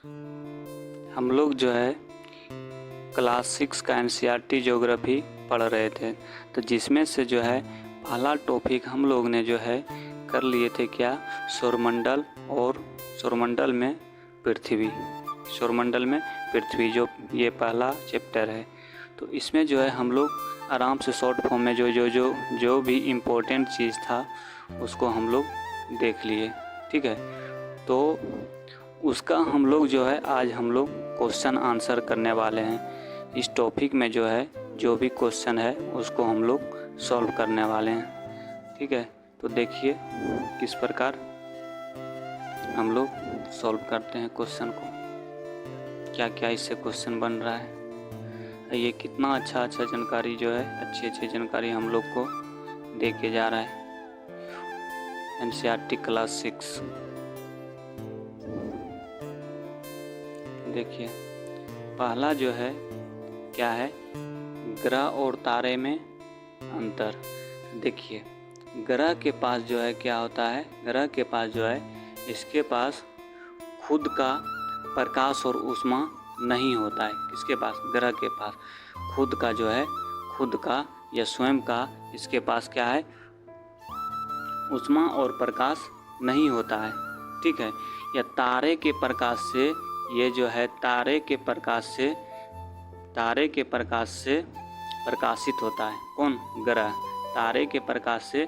हम लोग जो है क्लास 6 का एनसीईआरटी ज्योग्राफी पढ़ रहे थे, तो जिसमें से जो है पहला टॉपिक हम लोग ने जो है कर लिए थे क्या, सौरमंडल और सौरमंडल में पृथ्वी। सौरमंडल में पृथ्वी जो ये पहला चैप्टर है, तो इसमें जो है हम लोग आराम से शॉर्ट फॉर्म में जो भी इम्पोर्टेंट चीज़ था उसको हम लोग देख लिए। ठीक है, तो उसका हम लोग जो है आज हम लोग क्वेश्चन आंसर करने वाले हैं। इस टॉपिक में जो है जो भी क्वेश्चन है उसको हम लोग सॉल्व करने वाले हैं। ठीक है, तो देखिए किस प्रकार हम लोग सॉल्व करते हैं क्वेश्चन को, क्या क्या इससे क्वेश्चन बन रहा है। ये कितना अच्छा जानकारी जो है, अच्छी जानकारी हम लोग को दे के जा रहा है एनसीईआरटी क्लास 6। देखिए पहला जो है क्या है, ग्रह और तारे में अंतर। देखिए ग्रह के पास जो है क्या होता है, ग्रह के पास जो है इसके पास खुद का प्रकाश और ऊष्मा नहीं होता है। किसके पास? ग्रह के पास खुद का जो है, खुद का या स्वयं का इसके पास क्या है, ऊष्मा और प्रकाश नहीं होता है। ठीक है, या तारे के प्रकाश से, ये जो है तारे के प्रकाश से प्रकाशित होता है। कौन? ग्रह तारे के प्रकाश से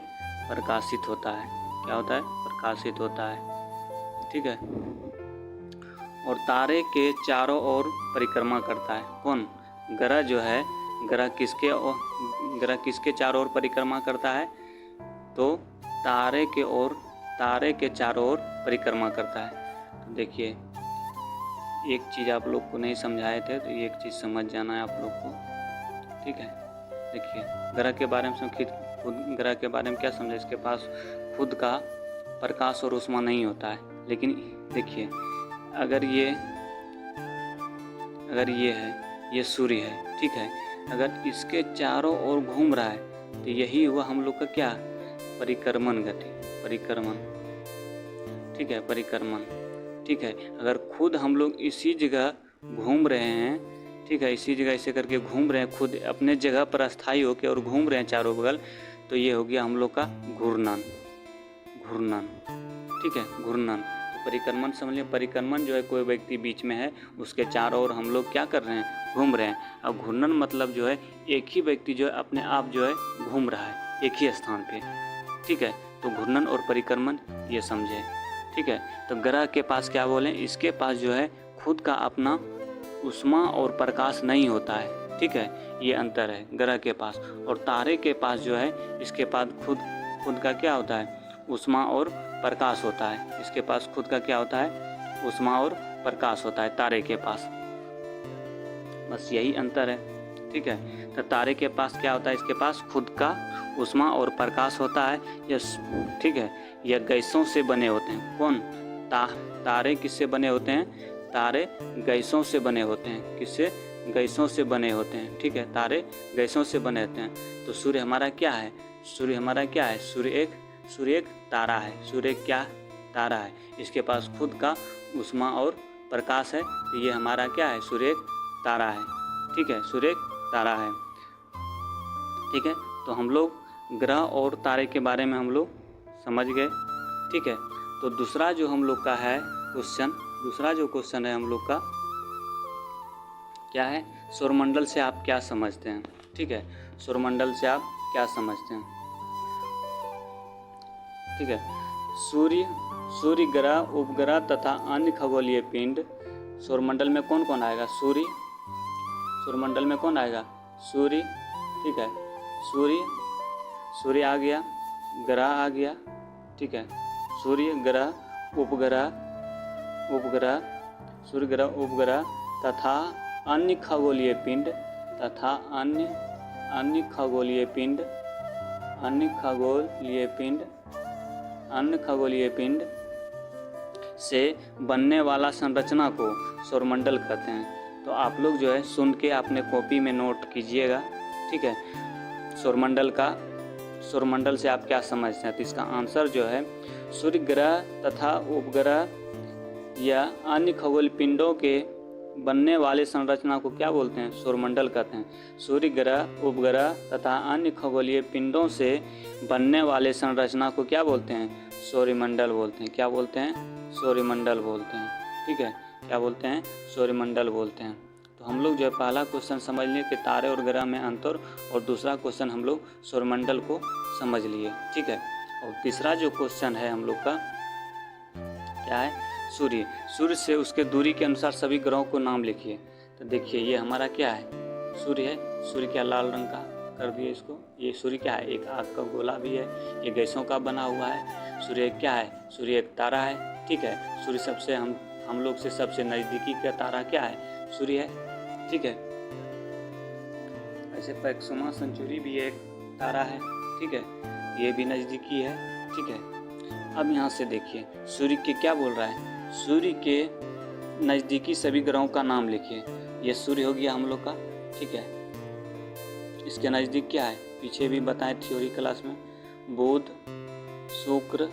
प्रकाशित होता है। क्या होता है? प्रकाशित होता है। ठीक है, और तारे के चारों ओर परिक्रमा करता है। कौन? ग्रह जो है, ग्रह किसके चारों ओर परिक्रमा करता है? तो तारे के चारों ओर परिक्रमा करता है। तो देखिए एक चीज़ आप लोग को नहीं समझाए थे, तो एक चीज़ समझ जाना है आप लोग को। ठीक है, देखिए ग्रह के बारे में ग्रह के बारे में क्या समझे, इसके पास खुद का प्रकाश और ऊष्मा नहीं होता है। लेकिन देखिए अगर ये है, ये सूर्य है। ठीक है, अगर इसके चारों ओर घूम रहा है तो यही हुआ हम लोग का क्या, परिक्रमण गति, परिक्रमण। ठीक है, परिक्रमण। ठीक है, अगर खुद हम लोग इसी जगह घूम रहे हैं, ठीक है, इसी जगह ऐसे करके घूम रहे हैं, खुद अपने जगह पर अस्थायी होकर और घूम रहे हैं चारों बगल, तो ये हो गया हम लोग का घूर्णन। ठीक है, घूर्णन। तो परिक्रमण समझ लिया, परिक्रमण जो है कोई व्यक्ति बीच में है, उसके चारों ओर हम लोग क्या कर रहे हैं, घूम रहे हैं। अब घूर्णन मतलब जो है एक ही व्यक्ति जो है अपने आप जो है घूम रहा है एक ही स्थान पे। ठीक है, तो घूर्णन और परिक्रमण ये समझे। ठीक है, तो ग्रह के पास क्या बोले, इसके पास जो है खुद का अपना ऊष्मा और प्रकाश नहीं होता है। ठीक है, ये अंतर है ग्रह के पास। और तारे के पास जो है इसके पास खुद का क्या होता है, ऊष्मा और प्रकाश होता है। इसके पास खुद का क्या होता है, ऊष्मा और प्रकाश होता है तारे के पास। बस यही अंतर है। ठीक है, तो तारे के पास क्या होता है, इसके पास खुद का ऊष्मा और प्रकाश होता है। ठीक है, यह गैसों से बने होते हैं। कौन? तारे किससे बने होते हैं? तारे गैसों से बने होते हैं। किससे? गैसों से बने होते हैं। ठीक है, तारे गैसों से बने होते हैं। तो सूर्य हमारा क्या है, सूर्य हमारा क्या है, सूर्य एक तारा है। सूर्य क्या? तारा है। इसके पास खुद का ऊष्मा और प्रकाश है, तो ये हमारा क्या है, सूर्य एक तारा है। ठीक है, सूर्य एक तारा है। ठीक है, तो हम लोग ग्रह और तारे के बारे में हम लोग समझ गए। ठीक है, तो दूसरा जो हम लोग का है क्वेश्चन, दूसरा जो क्वेश्चन है हम लोग का क्या है, सौरमंडल से आप क्या समझते हैं। ठीक है, सौरमंडल से आप क्या समझते हैं। ठीक है, सूर्य, ग्रह, उपग्रह तथा अन्य खगोलीय पिंड सौरमंडल में कौन कौन आएगा, सौरमंडल में कौन आएगा, सूर्य। ठीक है, सूर्य आ गया, ग्रह आ गया। ठीक है, सूर्य, ग्रह, उपग्रह, सूर्य, ग्रह, उपग्रह तथा अन्य खगोलीय पिंड, अन्य खगोलीय पिंड से बनने वाला संरचना को सौरमंडल कहते हैं। तो आप लोग जो है सुन के अपने कॉपी में नोट कीजिएगा। ठीक है, सौरमंडल से आप क्या समझते हैं। तो इसका आंसर जो है सूर्य, ग्रह तथा उपग्रह या अन्य खगोलीय पिंडों के बनने वाले संरचना को क्या बोलते हैं? सौरमंडल कहते हैं। सूर्य ग्रह, उपग्रह तथा अन्य खगोलीय पिंडों से बनने वाले संरचना को क्या बोलते हैं? सौरमंडल बोलते हैं। क्या बोलते हैं? सौरमंडल बोलते हैं। ठीक है, क्या बोलते हैं? सौरमंडल बोलते हैं। तो हम लोग जो है पहला क्वेश्चन समझ लिए कि तारे और ग्रह में अंतर, और दूसरा क्वेश्चन हम लोग सौरमंडल को समझ लिए। ठीक है, और तीसरा जो क्वेश्चन है हम लोग का क्या है? सूर्य। सूर्य से उसके दूरी के अनुसार सभी ग्रहों को नाम लिखिए। तो देखिए ये हमारा क्या है? सूर्य है। सूर्य क्या लाल रंग का कर दिए इसको। ये सूर्य क्या है? एक आग का गोला भी है, ये गैसों का बना हुआ है। सूर्य क्या है? सूर्य एक तारा है। ठीक है, सूर्य सबसे हम लोग से सबसे नज़दीकी का तारा क्या है? सूर्य है। ठीक है, ऐसे पैक्सोमा सेंचुरी भी एक तारा है। ठीक है, ये भी नज़दीकी है। ठीक है, अब यहाँ से देखिए सूर्य के क्या बोल रहा है? सूर्य के नज़दीकी सभी ग्रहों का नाम लिखिए। ये सूर्य हो गया हम लोग का। ठीक है, इसके नज़दीक क्या है? पीछे भी बताएं थ्योरी क्लास में, बुध, शुक्र,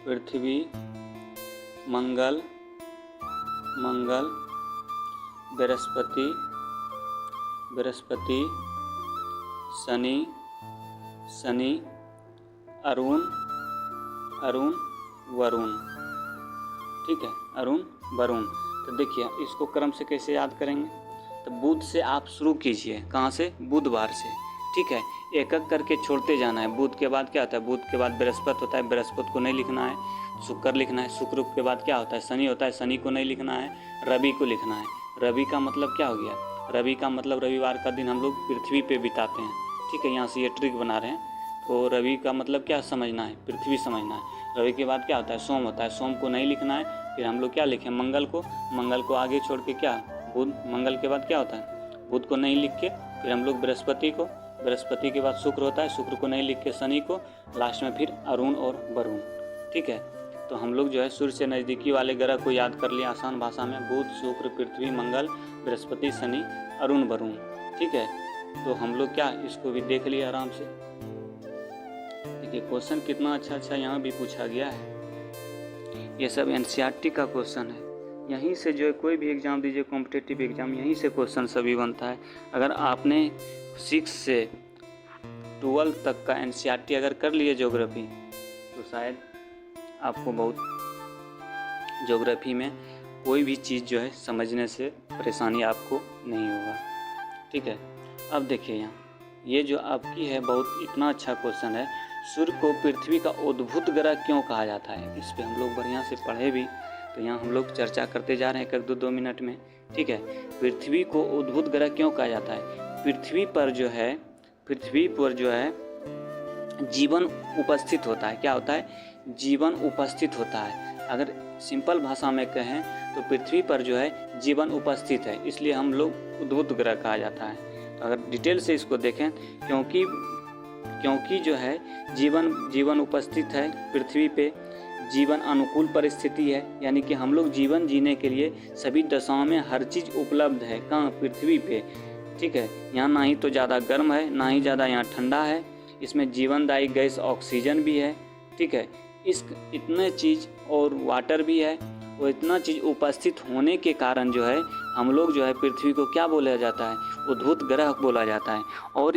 पृथ्वी, मंगल, बृहस्पति, शनि, अरुण, वरुण। ठीक है, अरुण, वरुण। तो देखिए इसको क्रम से कैसे याद करेंगे? तो बुध से आप शुरू कीजिए। कहाँ से? बुधवार से। ठीक है, एक एक करके छोड़ते जाना है। बुध के बाद क्या होता है? बुध के बाद बृहस्पति होता है, बृहस्पति को नहीं लिखना है। शुक्र लिखना है। शुक्र के बाद क्या होता है? शनि होता है, शनि को नहीं लिखना है। रवि को लिखना है। रवि का मतलब क्या हो गया? रवि का मतलब रविवार का दिन हम लोग पृथ्वी पे बिताते हैं। ठीक है, यहाँ से ये ट्रिक बना रहे हैं। तो रवि का मतलब क्या समझना है? पृथ्वी समझना है। रवि के बाद क्या होता है? सोम होता है, सोम को नहीं लिखना है। फिर हम लोग क्या लिखें? मंगल को आगे छोड़ के क्या? बुध। मंगल के बाद क्या होता है? बुध को नहीं लिख के फिर हम लोग बृहस्पति के बाद शुक्र होता है, शुक्र को नहीं लिख के शनि को, लास्ट में फिर अरुण और वरुण। ठीक है, तो हम लोग जो है सूर्य से नज़दीकी वाले ग्रह को याद कर लिए आसान भाषा में, बुध, शुक्र, पृथ्वी, मंगल, बृहस्पति, शनि, अरुण, वरुण। ठीक है, तो हम लोग क्या इसको भी देख लिए आराम से। देखिए क्वेश्चन कितना अच्छा यहाँ भी पूछा गया है। ये सब एनसीईआरटी का क्वेश्चन है। यहीं से जो है कोई भी एग्ज़ाम दीजिए, कॉम्पिटिटिव एग्ज़ाम, यहीं से क्वेश्चन सभी बनता है। अगर आपने 6 से 12 तक का एनसीईआरटी अगर कर लिए ज्योग्राफी, तो शायद आपको बहुत ज्योग्राफी में कोई भी चीज़ जो है समझने से परेशानी आपको नहीं होगा। ठीक है, अब देखिए यहाँ ये जो आपकी है बहुत इतना अच्छा क्वेश्चन है। सूर्य को पृथ्वी का अद्भुत ग्रह क्यों कहा जाता है? इस पे हम लोग बढ़िया से पढ़े भी, तो यहाँ हम लोग चर्चा करते जा रहे हैं एक दो मिनट में। ठीक है, पृथ्वी को अद्भुत ग्रह क्यों कहा जाता है? पृथ्वी पर जो है जीवन उपस्थित होता है। क्या होता है? जीवन उपस्थित होता है। अगर सिंपल भाषा में कहें तो पृथ्वी पर जो है जीवन उपस्थित है, इसलिए हम लोग अद्भुत ग्रह कहा जाता है। तो अगर डिटेल से इसको देखें, क्योंकि जो है जीवन उपस्थित है पृथ्वी पे, जीवन अनुकूल परिस्थिति है, यानी कि हम लोग जीवन जीने के लिए सभी दशाओं में हर चीज़ उपलब्ध है। कहाँ? पृथ्वी पे। ठीक है, यहाँ ना ही तो ज़्यादा गर्म है, ना ही ज़्यादा यहाँ ठंडा है। इसमें जीवनदायी गैस ऑक्सीजन भी है। ठीक है, इतने चीज़ और वाटर भी है, और इतना चीज़ उपस्थित होने के कारण जो है हम लोग जो है पृथ्वी को क्या बोला जाता है? अद्भुत ग्रह बोला जाता है। और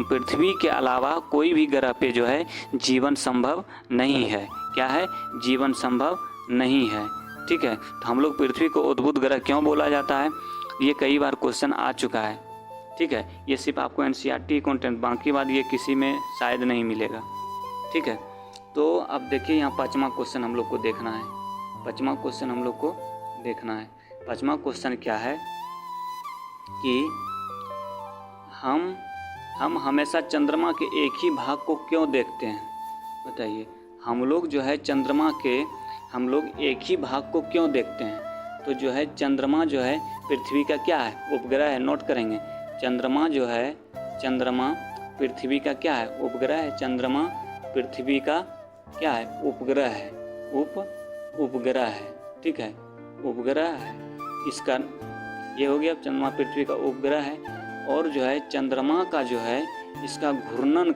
पृथ्वी के अलावा कोई भी ग्रह पे जो है जीवन संभव नहीं है। क्या है? जीवन संभव नहीं है। ठीक है, तो हम लोग पृथ्वी को अद्भुत ग्रह क्यों बोला जाता है? ये कई बार क्वेश्चन आ चुका है। ठीक है, ये सिर्फ आपको एनसीईआरटी कंटेंट, बाकी बात ये किसी में शायद नहीं मिलेगा। ठीक है, तो अब देखिए यहाँ 5वां क्वेश्चन हम लोग को देखना है। 5वां क्वेश्चन हम लोग को देखना है। 5वां क्वेश्चन क्या है कि हम हमेशा चंद्रमा के एक ही भाग को क्यों देखते हैं? बताइए, हम लोग जो है चंद्रमा के हम लोग एक ही भाग को क्यों देखते हैं? तो जो है चंद्रमा जो है पृथ्वी का क्या है? उपग्रह है। नोट करेंगे, चंद्रमा पृथ्वी का क्या है? उपग्रह है। चंद्रमा पृथ्वी का क्या है? उपग्रह है। उपग्रह है। ठीक है, उपग्रह है। इसका ये हो गया, चंद्रमा पृथ्वी का उपग्रह है। और जो है चंद्रमा का जो है इसका घूर्णन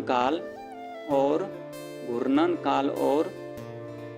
काल और घूर्णन काल और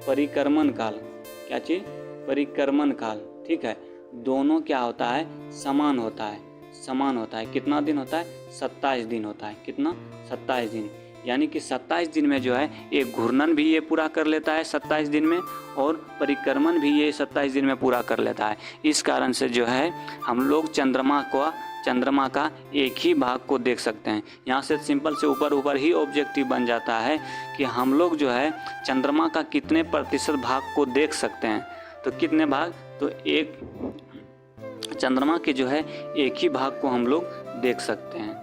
परिक्रमण काल, क्या चीज़, परिक्रमण काल, ठीक है, दोनों क्या होता है, समान होता है, समान होता है। कितना दिन होता है, 27 दिन होता है। कितना, 27 दिन। यानी कि 27 दिन में जो है एक घूर्णन भी ये पूरा कर लेता है 27 दिन में, और परिक्रमण भी ये 27 दिन में पूरा कर लेता है। इस कारण से जो है हम लोग चंद्रमा का एक ही भाग को देख सकते हैं। यहाँ से सिंपल से ऊपर ही ऑब्जेक्टिव बन जाता है कि हम लोग जो है चंद्रमा का कितने प्रतिशत भाग को देख सकते हैं। तो कितने भाग, तो एक चंद्रमा के जो है एक ही भाग को हम लोग देख सकते हैं,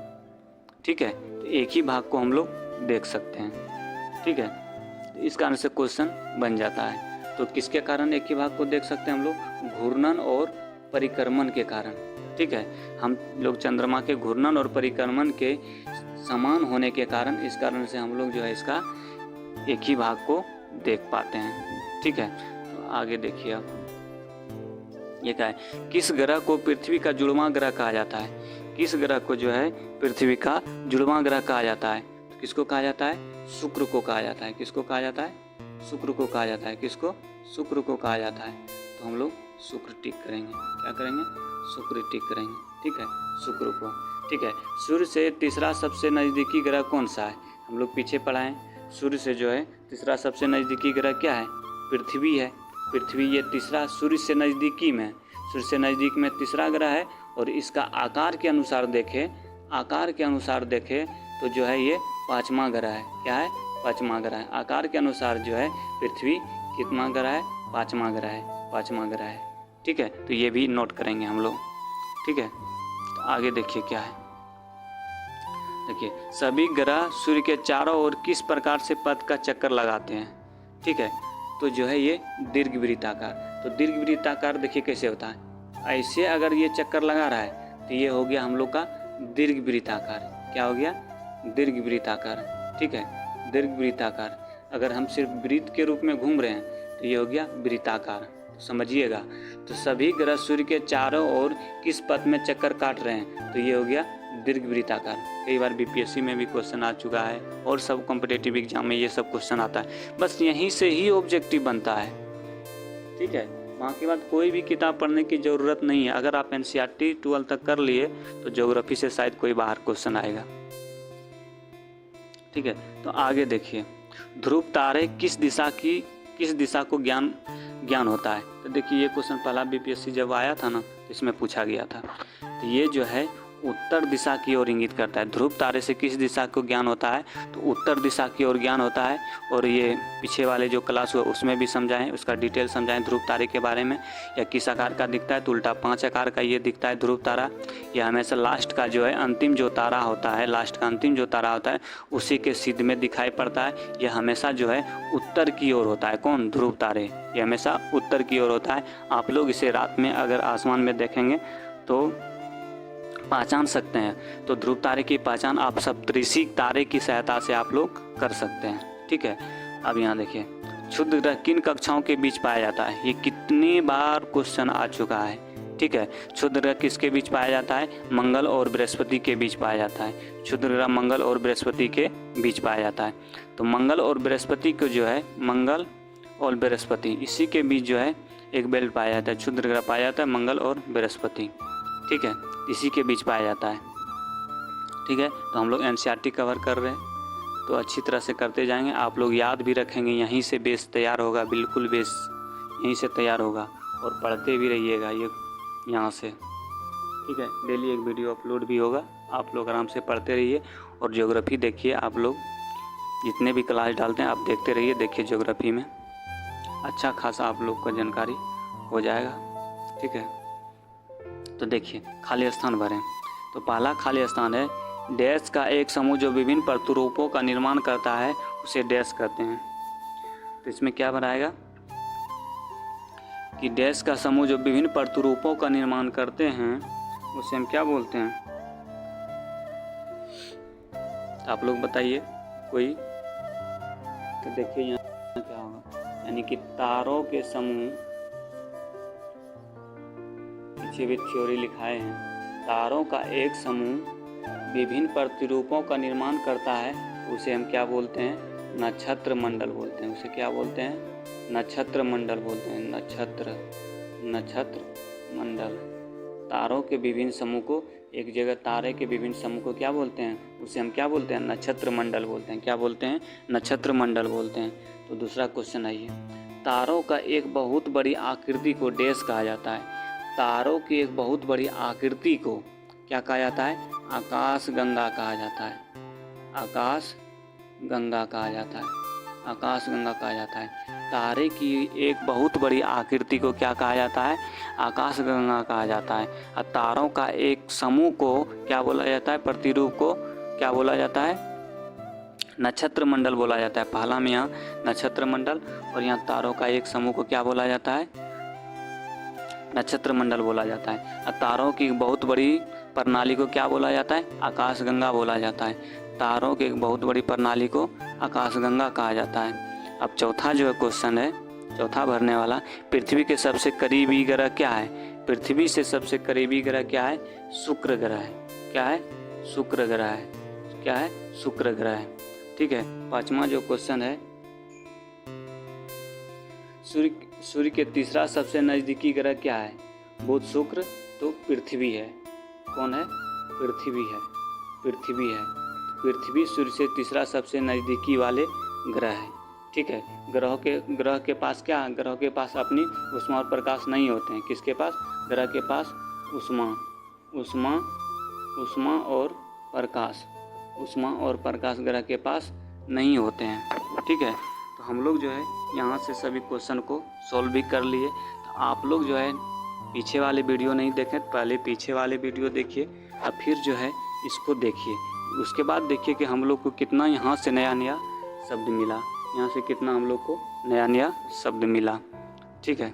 ठीक है, तो एक ही भाग को हम लोग देख सकते हैं, ठीक है। तो इस कारण से क्वेश्चन बन जाता है। तो किसके कारण एक ही भाग को देख सकते हैं हम लोग, घूर्णन और परिक्रमण के कारण, ठीक है। हम लोग चंद्रमा के घूर्णन और परिक्रमण के समान होने के कारण, इस कारण से हम लोग जो है इसका एक ही भाग को देख पाते हैं, ठीक है। तो आगे देखिए अब ये क्या है, किस ग्रह को पृथ्वी का जुड़वां ग्रह कहा जाता है। किस ग्रह को जो है पृथ्वी का जुड़वां ग्रह कहा जाता है, तो किसको कहा जाता है, शुक्र को कहा जाता है। किसको कहा जाता है, शुक्र को कहा जाता है। किसको, शुक्र को कहा जाता है। तो हम लोग शुक्र टिक करेंगे, क्या करेंगे, शुक्र टिक करेंगे, ठीक है, शुक्र को, ठीक है। सूर्य से तीसरा सबसे नज़दीकी ग्रह कौन सा है, हम लोग पीछे पढ़ाएं। सूर्य से जो है तीसरा सबसे नज़दीकी ग्रह क्या है, पृथ्वी है। पृथ्वी ये तीसरा सूर्य से नज़दीकी में, सूर्य से नज़दीक में तीसरा ग्रह है। और इसका आकार के अनुसार देखें, आकार के अनुसार देखें तो जो है ये पाँचवा ग्रह है। क्या है, पाँचवा ग्रह है। आकार के अनुसार जो है पृथ्वी कितना ग्रह है, पाँचवा ग्रह है, पाँचवा ग्रह है, ठीक है। तो ये भी नोट करेंगे हम लोग, ठीक है। तो आगे देखिए क्या है, देखिए सभी ग्रह सूर्य के चारों ओर किस प्रकार से पथ का चक्कर लगाते हैं, ठीक है। तो जो है ये दीर्घवृत्ताकार। तो दीर्घवृत्ताकार देखिए कैसे होता है, ऐसे अगर ये चक्कर लगा रहा है तो ये हो गया हम लोग का दीर्घवृत्ताकार। क्या हो गया, दीर्घवृत्ताकार, ठीक है, दीर्घवृत्ताकार। अगर हम सिर्फ वृत्त के रूप में घूम रहे हैं तो ये हो गया वृत्ताकार, तो समझिएगा। तो सभी ग्रह सूर्य के चारों ओर किस पथ में चक्कर काट रहे हैं, तो ये हो गया दीर्घवृत्ताकार। कई बार बीपीएससी में भी क्वेश्चन आ चुका है और सब कॉम्पिटिटिव एग्जाम में ये सब क्वेश्चन आता है। बस यहीं से ही ऑब्जेक्टिव बनता है, ठीक है। वहाँ के बाद कोई भी किताब पढ़ने की ज़रूरत नहीं है। अगर आप एनसीईआरटी 12 तक कर लिए तो ज्योग्राफी से शायद कोई बाहर क्वेश्चन आएगा, ठीक है। तो आगे देखिए, ध्रुव तारे किस दिशा को ज्ञान होता है। तो देखिए ये क्वेश्चन पहला बीपीएससी जब आया था ना, तो इसमें पूछा गया था। तो ये जो है उत्तर दिशा की ओर इंगित करता है। ध्रुव तारे से किस दिशा को ज्ञान होता है, तो उत्तर दिशा की ओर ज्ञान होता है। और ये पीछे वाले जो क्लास हुआ उसमें भी समझाएं, उसका डिटेल समझाएं ध्रुव तारे के बारे में। या किस आकार का दिखता है, तो उल्टा 5 आकार का ये दिखता है ध्रुव तारा। यह हमेशा लास्ट का जो है अंतिम जो तारा होता है, लास्ट का अंतिम जो तारा होता है उसी के सिद्ध में दिखाई पड़ता है। यह हमेशा जो है उत्तर की ओर होता है। कौन, ध्रुव तारे, ये हमेशा उत्तर की ओर होता है। आप लोग इसे रात में अगर आसमान में देखेंगे तो पहचान सकते हैं। तो ध्रुव तारे की पहचान आप सप्तऋषि तारे की सहायता से आप लोग कर सकते हैं, ठीक है। अब यहाँ देखिए, क्षुद्र ग्रह किन कक्षाओं के बीच पाया जाता है। ये कितनी बार क्वेश्चन आ चुका है, ठीक है। क्षुद्र ग्रह किसके बीच पाया जाता है, मंगल और बृहस्पति के बीच पाया जाता है। क्षुद्र ग्रह मंगल और बृहस्पति के बीच पाया जाता है। तो मंगल और बृहस्पति को जो है, मंगल और बृहस्पति इसी के बीच जो है एक बेल्ट पाया जाता है। क्षुद्र ग्रह पाया जाता है मंगल और बृहस्पति, ठीक है, इसी के बीच पाया जाता है, ठीक है। तो हम लोग एनसीईआरटी कवर कर रहे हैं, तो अच्छी तरह से करते जाएंगे। आप लोग याद भी रखेंगे, यहीं से बेस तैयार होगा, बिल्कुल बेस यहीं से तैयार होगा। और पढ़ते भी रहिएगा ये यहाँ से, ठीक है। डेली एक वीडियो अपलोड भी होगा, आप लोग आराम से पढ़ते रहिए। और ज्योग्राफी देखिए, आप लोग जितने भी क्लास डालते हैं आप देखते रहिए। देखिए ज्योग्राफी में अच्छा खासा आप लोग का जानकारी हो जाएगा, ठीक है। तो देखिए खाली स्थान भरें। तो पहला खाली स्थान है, डैश का एक समूह जो विभिन्न प्रतिरूपों का निर्माण करता है उसे डैश कहते हैं। तो इसमें क्या बनाएगा कि डैश का समूह जो विभिन्न प्रतिरूपों का निर्माण करते हैं उसे हम क्या बोलते हैं। तो आप लोग बताइए कोई। तो देखिए यहाँ क्या होगा, यानी कि तारों के समूह, पीछे भी थ्योरी लिखाए हैं। तारों का एक समूह विभिन्न प्रतिरूपों का निर्माण करता है, उसे हम क्या बोलते हैं, नक्षत्र मंडल बोलते हैं। उसे क्या बोलते हैं? नक्षत्र मंडल बोलते हैं। नक्षत्र मंडल। तारों के विभिन्न समूह को, एक जगह तारे के विभिन्न समूह को क्या बोलते हैं? उसे हम क्या बोलते हैं? नक्षत्र मंडल बोलते हैं। क्या बोलते हैं? नक्षत्र मंडल बोलते हैं। तो दूसरा क्वेश्चन आइए, तारों का एक बहुत बड़ी आकृति को डैश कहा जाता है। तारों की एक बहुत बड़ी आकृति को क्या कहा जाता है? आकाश गंगा कहा जाता है। आकाश गंगा कहा जाता है। आकाश गंगा कहा जाता है। तारे की एक बहुत बड़ी आकृति को क्या कहा जाता है? आकाश गंगा कहा जाता है। और तारों का एक समूह को क्या बोला जाता है? प्रतिरूप को क्या बोला जाता है? नक्षत्र मंडल बोला जाता है। पहला में यहाँ नक्षत्र मंडल और यहाँ तारों का एक समूह को क्या बोला जाता है? नक्षत्र मंडल बोला जाता है। और तारों की बहुत बड़ी प्रणाली को क्या बोला जाता है? आकाश गंगा बोला जाता है। तारों की एक बहुत बड़ी प्रणाली को आकाश गंगा कहा जाता है। अब चौथा जो क्वेश्चन है, चौथा भरने वाला, पृथ्वी के सबसे करीबी ग्रह क्या है? पृथ्वी से सबसे करीबी ग्रह क्या है? शुक्र ग्रह है। क्या है? शुक्र ग्रह है। क्या है? शुक्र ग्रह है। ठीक है। पांचवा जो क्वेश्चन है, सूर्य के तीसरा सबसे नज़दीकी ग्रह क्या है? बुध, शुक्र, तो पृथ्वी है। कौन है? पृथ्वी है। पृथ्वी है। पृथ्वी सूर्य से तीसरा सबसे नज़दीकी वाले ग्रह है। ठीक है। ग्रह के पास क्या? ग्रह के पास अपनी ऊष्मा और प्रकाश नहीं होते हैं। किसके पास? ग्रह के पास ऊष्मा और प्रकाश ग्रह के पास नहीं होते हैं। ठीक है। तो हम लोग जो है यहाँ से सभी क्वेश्चन को सॉल्व भी कर लिए। तो आप लोग जो है पीछे वाले वीडियो नहीं देखें, पहले पीछे वाले वीडियो देखिए और फिर जो है इसको देखिए। उसके बाद देखिए कि हम लोग को कितना यहाँ से नया नया शब्द मिला। यहाँ से कितना हम लोग को नया नया शब्द मिला। ठीक है।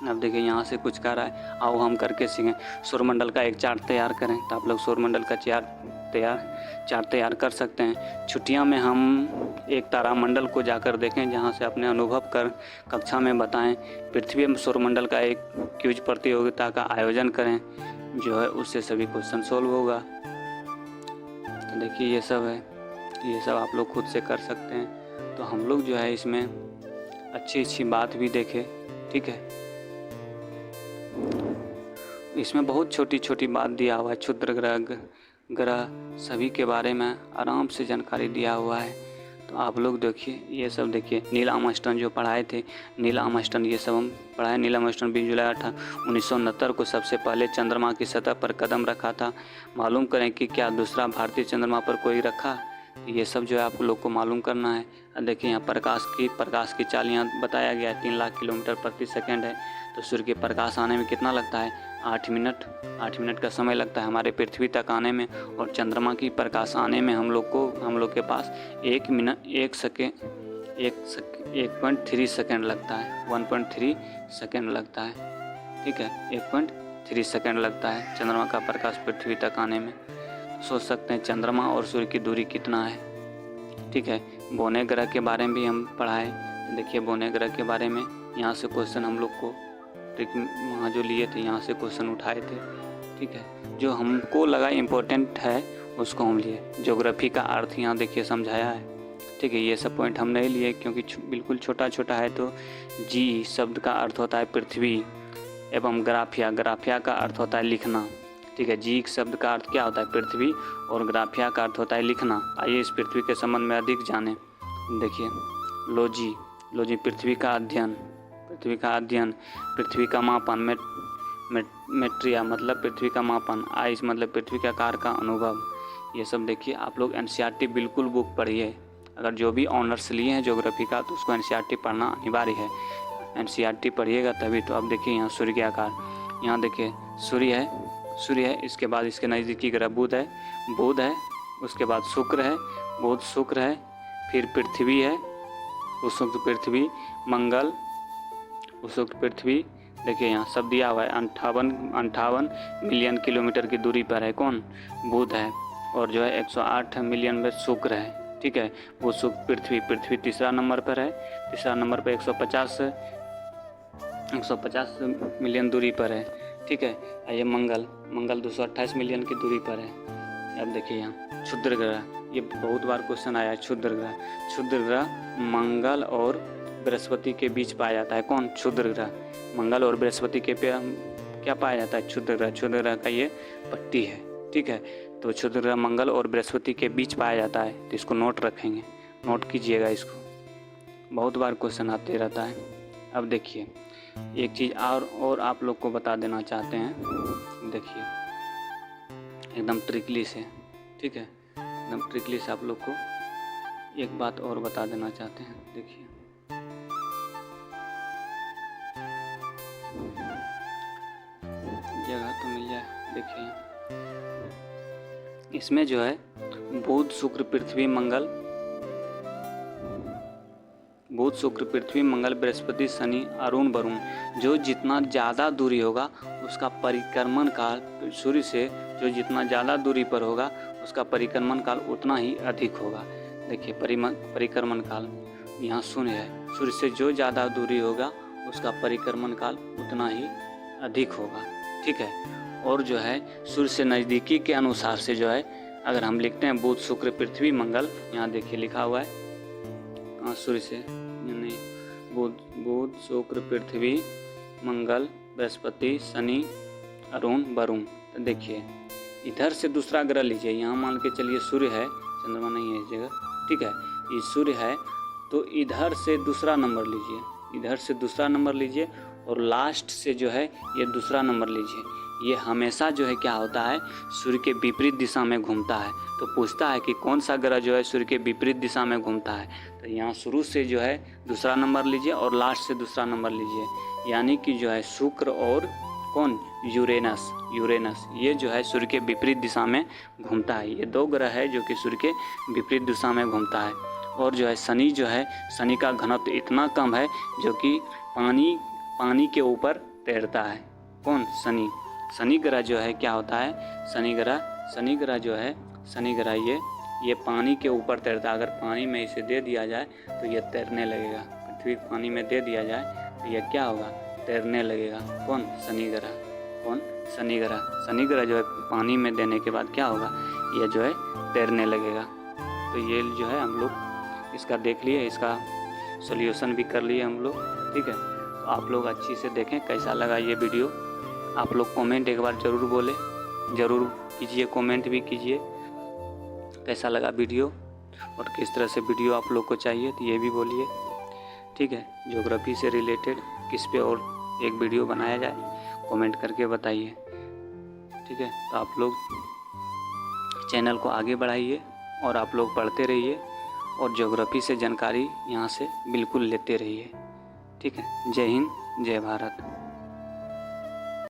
अब देखिए यहाँ से कुछ कह रहा है, आओ हम करके सीखें। सौरमंडल का एक चार्ट तैयार करें। तो आप लोग सौरमंडल का चार्ट तैयार कर सकते हैं। छुट्टियाँ में हम एक तारामंडल को जाकर देखें, जहाँ से अपने अनुभव कर कक्षा में बताएं। पृथ्वी में सौरमंडल का एक क्विज प्रतियोगिता का आयोजन करें, जो है उससे सभी क्वेश्चन सॉल्व होगा। तो देखिए ये सब है, ये सब आप लोग खुद से कर सकते हैं। तो हम लोग जो है इसमें अच्छी बात भी देखें। ठीक है। इसमें बहुत छोटी बात दिया हुआ है। क्षुद्र ग्रह सभी के बारे में आराम से जानकारी दिया हुआ है। तो आप लोग देखिए, ये सब देखिए। नील आर्मस्ट्रांग जो पढ़ाए थे, नील आर्मस्ट्रांग, ये सब हम पढ़ाए। नील आर्मस्ट्रांग 20 जुलाई 1969 को सबसे पहले चंद्रमा की सतह पर कदम रखा था। मालूम करें कि क्या दूसरा भारतीय चंद्रमा पर कोई रखा? ये सब जो है आप लोग को मालूम करना है। देखिए यहाँ प्रकाश की चाल यहाँ बताया गया है, 3 लाख किलोमीटर प्रति सेकंड है। तो सूर्य के प्रकाश आने में कितना लगता है? 8 मिनट का समय लगता है हमारे पृथ्वी तक आने में। और चंद्रमा की प्रकाश आने में हम लोग के पास 1.3 सेकंड लगता है। 1.3 सेकंड लगता है। ठीक है। 1.3 सेकंड लगता है चंद्रमा का प्रकाश पृथ्वी तक आने में। सोच सकते हैं चंद्रमा और सूर्य की दूरी कितना है। ठीक है। बोने ग्रह के बारे में भी हम पढ़ाए। देखिए बोने ग्रह के बारे में यहाँ से क्वेश्चन हम लोग को वहाँ जो लिए थे, यहाँ से क्वेश्चन उठाए थे। ठीक है। जो हमको लगा इम्पोर्टेंट है उसको हम लिए। ज्योग्राफी का अर्थ यहाँ देखिए समझाया है। ठीक है। ये सब पॉइंट हम नहीं लिए क्योंकि बिल्कुल छोटा है। तो जी शब्द का अर्थ होता है पृथ्वी, एवं ग्राफिया का अर्थ होता है लिखना। ठीक है। जी शब्द का अर्थ क्या होता है? पृथ्वी, और ग्राफिया का अर्थ होता है लिखना। आइए इस पृथ्वी के संबंध में अधिक जानें। देखिए लोजी पृथ्वी का अध्ययन, पृथ्वी का मापन, मेट्रिया मतलब पृथ्वी का मापन, आइस मतलब पृथ्वी के आकार का अनुभव। ये सब देखिए आप लोग एनसीईआरटी बिल्कुल बुक पढ़िए। अगर जो भी ऑनर्स लिए हैं ज्योग्राफी का तो उसको एनसीईआरटी पढ़ना अनिवार्य है। एनसीईआरटी पढ़िएगा तभी तो। अब देखिए यहाँ सूर्य के आकार, यहाँ देखिए सूर्य है। इसके बाद इसके नज़दीकी ग्रह बुध है। उसके बाद शुक्र है, बुध शुक्र है। फिर पृथ्वी है, उत्सुक पृथ्वी, मंगल, उत्सुक पृथ्वी। देखिए यहाँ सब दिया हुआ है। 58 मिलियन किलोमीटर की दूरी पर है कौन? बुध है। और जो है 108 मिलियन में शुक्र है। ठीक है। वो शुक्र पृथ्वी तीसरा नंबर पर है। तीसरा नंबर पर 150 मिलियन दूरी पर है। ठीक है। ये मंगल 228 मिलियन की दूरी पर है। अब देखिए यहाँ क्षुद्र ये बहुत बार क्वेश्चन आया है। क्षुद्र ग्रह, क्षुद्र ग्रह मंगल और बृहस्पति के बीच पाया जाता है। कौन? क्षुद्र ग्रह। मंगल और बृहस्पति के पे क्या पाया जाता है? क्षुद्र ग्रह। क्षुद्र ग्रह का ये पट्टी है, ठीक है। तो क्षुद्र ग्रह मंगल और बृहस्पति के बीच पाया जाता है, तो इसको नोट रखेंगे, नोट कीजिएगा इसको, बहुत बार क्वेश्चन आते रहता है। अब देखिए एक चीज़ और आप लोग को बता देना चाहते हैं, देखिए एकदम ट्रिकली से, ठीक है, एकदम ट्रिकली से आप लोग को एक बात और बता देना चाहते हैं। देखिए जगह तो मिल जाए। देखिए इसमें जो है बुध शुक्र पृथ्वी मंगल, बुध शुक्र पृथ्वी मंगल बृहस्पति शनि अरुण वरुण, जो जितना ज़्यादा दूरी होगा उसका परिक्रमण काल, सूर्य से जो जितना ज़्यादा दूरी पर होगा उसका परिक्रमण काल उतना ही अधिक होगा। देखिए परिक्रमण काल यहाँ शून्य है, सूर्य से जो ज़्यादा दूरी होगा उसका परिक्रमण काल उतना ही अधिक होगा, ठीक है। और जो है सूर्य से नज़दीकी के अनुसार से जो है अगर हम लिखते हैं बुध शुक्र पृथ्वी मंगल, यहाँ देखिए लिखा हुआ है सूर्य से नहीं, बुध शुक्र पृथ्वी मंगल बृहस्पति शनि अरुण वरुण। तो देखिए इधर से दूसरा ग्रह लीजिए, यहाँ मान के चलिए सूर्य है, चंद्रमा नहीं है इस जगह, ठीक है, ये सूर्य है, तो इधर से दूसरा नंबर लीजिए, इधर से दूसरा नंबर लीजिए और लास्ट से जो है ये दूसरा नंबर लीजिए। ये हमेशा जो है क्या होता है, सूर्य के विपरीत दिशा में घूमता है। तो पूछता है कि कौन सा ग्रह जो है सूर्य के विपरीत दिशा में घूमता है, तो यहाँ शुरू से जो है दूसरा नंबर लीजिए और लास्ट से दूसरा नंबर लीजिए, यानी कि जो है शुक्र और कौन? यूरेनस, यूरेनस ये जो है सूर्य के विपरीत दिशा में घूमता है। ये दो ग्रह है जो कि सूर्य के विपरीत दिशा में घूमता है। और जो है शनि जो है, शनि का घनत्व इतना कम है जो कि पानी के ऊपर तैरता है। कौन? शनि। शनि ग्रह जो है क्या होता है, शनि ग्रह जो है, शनि ग्रह ये पानी के ऊपर तैरता है। अगर पानी में इसे दे दिया जाए तो ये तैरने लगेगा, पृथ्वी पानी में दे दिया जाए तो ये क्या होगा? तैरने लगेगा। कौन? शनि ग्रह। कौन? शनि ग्रह। शनि ग्रह जो है पानी में देने के बाद क्या होगा? ये जो है तैरने लगेगा। तो ये जो है हम लोग इसका देख लिए, इसका सॉल्यूशन भी कर लिए हम लोग, ठीक है। तो आप लोग अच्छी से देखें कैसा लगा ये वीडियो। आप लोग कमेंट एक बार ज़रूर बोले, ज़रूर कीजिए, कमेंट भी कीजिए कैसा लगा वीडियो और किस तरह से वीडियो आप लोग को चाहिए, तो ये भी बोलिए, ठीक है। ज्योग्राफी से रिलेटेड किस पे और एक वीडियो बनाया जाए कमेंट करके बताइए, ठीक है। तो आप लोग चैनल को आगे बढ़ाइए और आप लोग पढ़ते रहिए और ज्योग्राफी से जानकारी यहाँ से बिल्कुल लेते रहिए, ठीक है। जय हिंद, जय भारत।